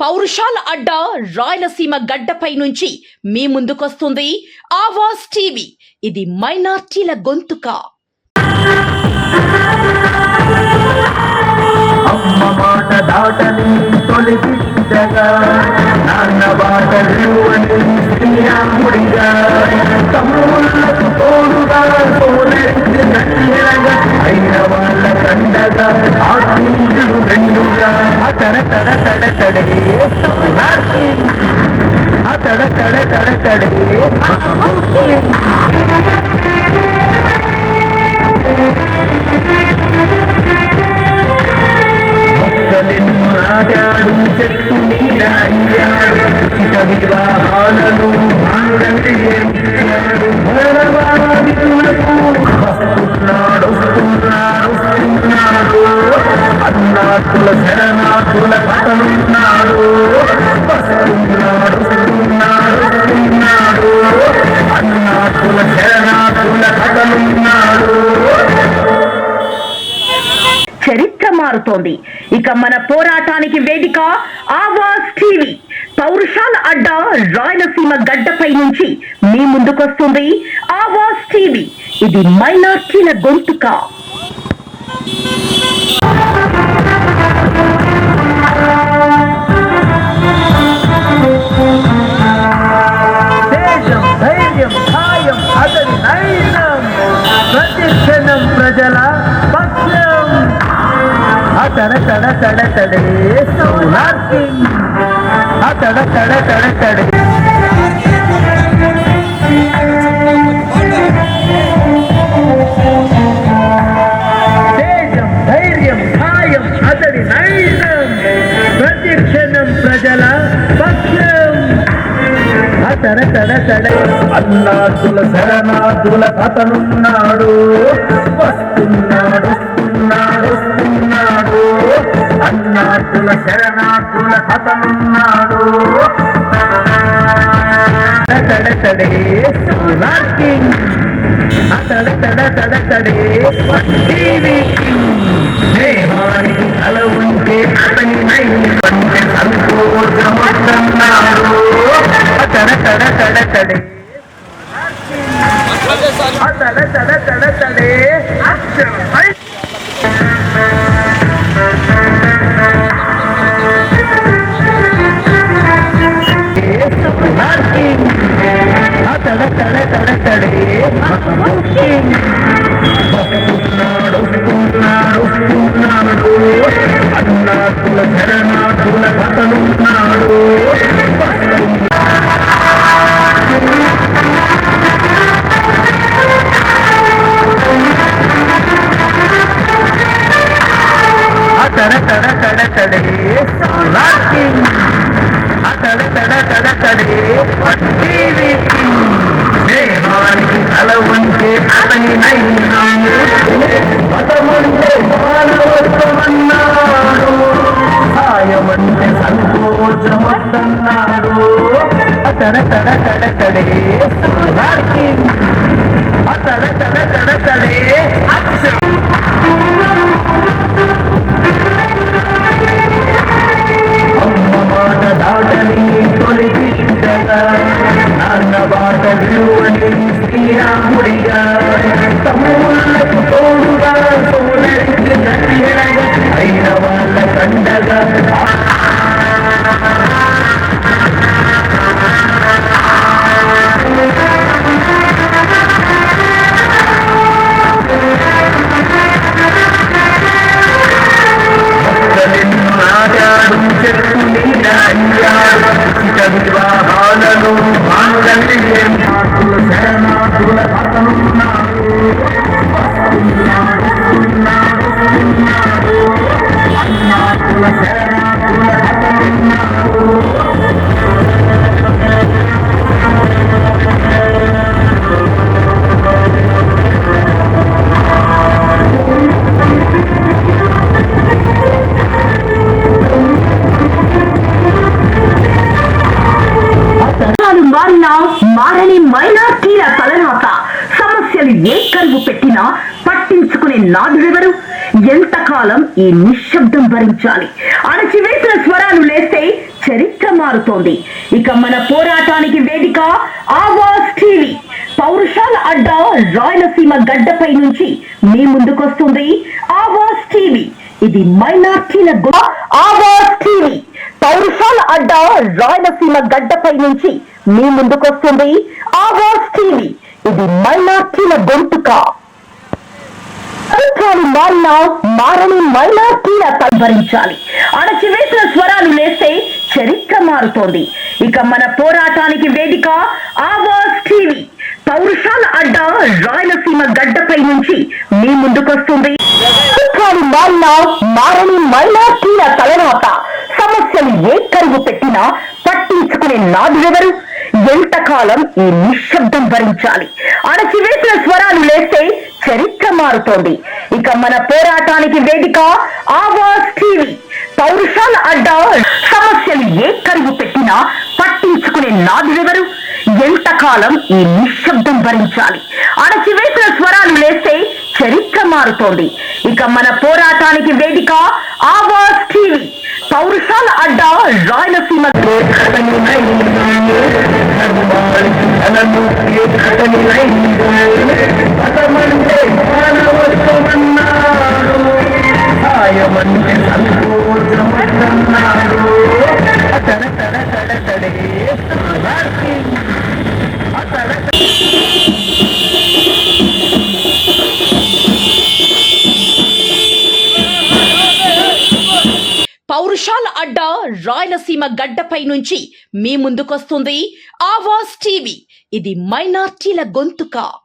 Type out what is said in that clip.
పౌరుషాల అడ్డా రాయలసీమ గడ్డపై నుంచి మీ ముందుకొస్తుంది ఆవాజ్ టీవీ. ఇది మైనార్టీల గొంతుక. అమ్మ మాట దాటని తొలి బిడ్డగా, నాన్న బాట విలువని శ్రీరాముడిగా, తమ్ముళ్ళకు తోడుగా సోదరికి దండగా, అయిన వాళ్ళ కండగా ఆత్మీయుడు రెండుగా, అతడ తడ తడ తడే అతడ తడ తడ తడే నాటాడు చెట్టు మీద అయ్యాడు, ఇక వివాహాలను వస్తున్నాడు అన్నాతుల శరణాతుల కథలున్నాడు, వస్తున్నాడు అన్నాతుల శరణాతుల కథలున్నాడు. చరిత్ర మారుతోంది. ఇక మన పోరాటానికి వేదిక ఆవాజ్ టీవీ. పౌరుషాల అడ్డా రాయలసీమ గడ్డపై నుంచి మీ ముందుకొస్తుంది ఆవాజ్ టీవీ. ఇది మైనార్టీల గొంతుక. దేశం ధైర్యం ఖాయం అతని నైనం, ప్రతి క్షణం ప్రజల పక్షం, అతడ తడ తడ తడే సోలార్ కింగ్, అతడ తడ తడ తడే దేశం ధైర్యం ఖాయం అతడి నైనం, ప్రతి క్షణం ప్రజల పక్షం, అతడ తడ తడ అన్నాతుల శరణాతుల అతనున్నాడు, వస్తున్నాడు అన్నాతుల శరణాతుల అతనున్నాడు. తడ తడే సోలార్ కింగ్, అతడ తడ తడ తడే టీవీ కింగ్, దేహానికి తల ఉంటే అతని నైవంటే సంతోషమన్నాడు, అతడ తడ తడ తడే అతడ తడ తడ తడే అతడ తడ తడ తడే వస్తున్నాడు అన్నాతుల శరణాతుల కథలున్నాడు, అతడ తడ తడ తడే సోలార్ కింగ్, అతడ తడ తడ తడే టీవీ కింగ్, దేహానికి తల ఉంటే అతని నైనం, మతమంటే మానవత్వమన్నాడు, సాయమంటే సంతోషమన్నాడు, అతడ తడ తడ తడే సోలార్ కింగ్, అతడ తడ తడ తడే అక్షరం. అమ్మ మాట దాటని తొలి బిడ్డగా, నాన్న బాట విలువని శ్రీరాముడిగా, తమ్ముళ్ళకు తోడుగా సోదరికి దండగా, అయిన వాళ్ళ కండగా నాటాడు చెట్టు మీద అయ్యాడు, ఇక వివాహాలను మానుల శరణాతుల అతనున్నాడు, అన్నాతుల శరణాతుల అతనున్నాడు. మారని మైనార్టీల తలరాత. సమస్యలు ఏ కరువు పెట్టినా పట్టించుకునే నాదుడెవరు? ఎంతకాలం ఈ నిశ్శబ్దం భరించాలి? అణచివేసిన స్వరాలు లేస్తే చరిత్ర మారుతోంది. ఇక మన పోరాటానికి వేదిక ఆవాజ్ టీవీ. పౌరుషాల అడ్డా రాయలసీమ గడ్డపై నుంచి మీ ముందుకొస్తుంది ఆవాజ్ టీవీ. ఇది మైనార్టీల ఆవాజ్ టీవీ. పౌరుషాల అడ్డా రాయలసీమ గడ్డపై నుంచి మీ ముందుకొస్తుంది ఆవాజ్ టీవీ. ఇది మైనార్టీల గొంతుక. మారినా మారని మైనార్టీల భరించాలి. అణచివేసిన స్వరాలు లేస్తే చరిత్ర మారుతోంది. ఇక మన పోరాటానికి వేదిక ఆవాజ్ టీవీ. పౌరుషాల అడ్డా రాయలసీమ గడ్డపై నుంచి మీ ముందుకొస్తుంది. మారినా మారని మైనార్టీల తలరాత. సమస్యలు ఏ కరువు పెట్టినా పట్టించుకునే నాదులెవరు? ఎంతకాలం ఈ నిశ్శబ్దం భరించాలి? అణచివేసిన స్వరాలు లేస్తే చరిత్ర మారుతోంది. ఇక మన పోరాటానికి వేదిక ఆవాజ్ టీవీ. పౌరుషాల అడ్డా. సమస్యలు ఏ కరువు పెట్టినా పట్టించుకునే నాదులెవరు? ఎంతకాలం ఈ నిశ్శబ్దం భరించాలి? అణచివేసిన స్వరాలు లేస్తే చరిత్ర మారుతోంది. ఇక మన పోరాటానికి వేదిక ఆవాజ్ టీవీ. పౌరుషాల అడ్డా రాయలసీమ. పౌరుషాల అడ్డా రాయలసీమ గడ్డపై నుంచి మీ ముందుకొస్తుంది ఆవాజ్ టీవీ. ఇది మైనార్టీల గొంతుక.